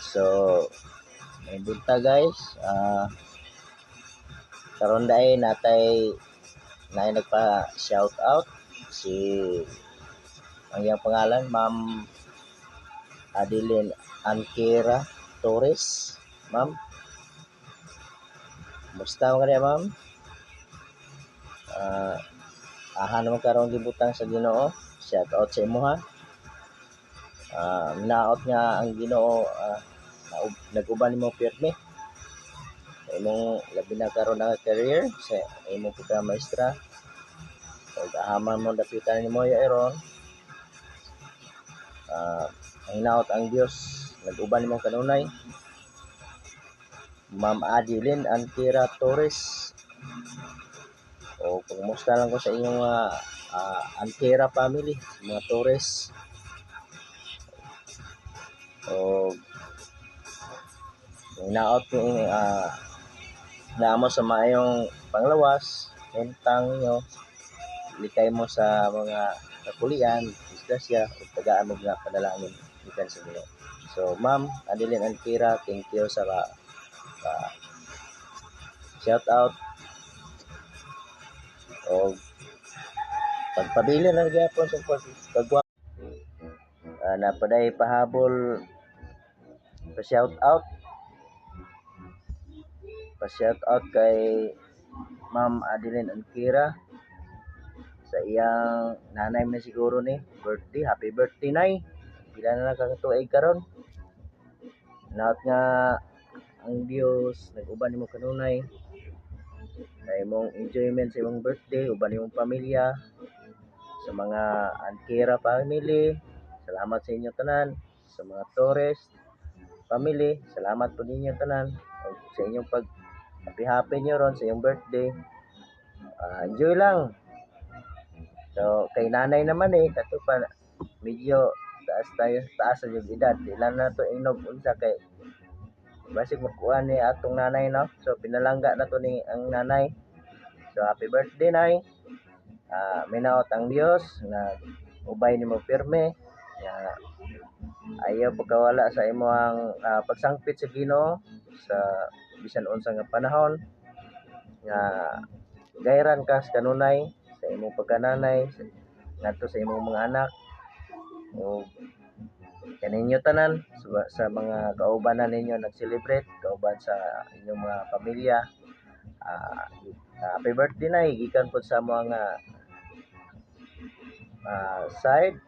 So may bunta guys, karon dai natay nagpa shout out si ang iyang pangalan Ma'am Adeline Ankera Torres. Ma'am, musta mo kaniya ma'am? Aha naman karon gibutang sa Ginoo. Shout out sa imo ha. Minaot nga ang Ginoo, nag-uban nimo pirmi sa imong labi na karon nga career sa imong pagka-maestra. Ug ahaman mo dapitan nimo iron. Hinaot ang Dios nag-uban nimo kanunay. Ma'am Adeline Ankera Torres. O kumusta lang ko sa inyong Ankera family, mga Torres. O hinaot yung naamo sa maayong panglawas, entang nyo, likay mo sa mga kakulian, disgrasya, o tagaan mo nga panalangin ikan sa Ginoo. So, Ma'am Adeline Ankera, thank you sa shout out. O pagpabili na gyapon sa pagwa napaday pahabol pa shout out kay Ma'am Adeline Ankera sa iyang nanay na siguro ni birthday. Happy birthday nay. Pila na nakakatuig karon. Naot nga ang Dios nag-uban nimo kanunay sa imong enjoyment sa imong birthday, uban imong pamilya, sa mga Ankera family, salamat sa inyo tanan, sa mga Torres family, salamat po ninyo tanan sa inyong pag happy nyo ron sa iyong birthday. Enjoy lang. So kay nanay naman kato pa medyo taas sa edad, ilan na to inog unsa kay basig makuha ni atong nanay no. So pinalangga na to ni ang nanay. So happy birthday nay. Minaot ang Dios na ubay nimo pirme. Ayaw pagkawala sa imong pagsangpit sa Ginoo sa bisan unsa nga panahon nga gayran ka sa kanunay sa imong pagkananay ngadto sa imong mga anak o kaninyo tanan sa mga kaubanan ninyo nag-celebrate kauban sa inyong mga pamilya. Happy birthday na gikan po sa mga side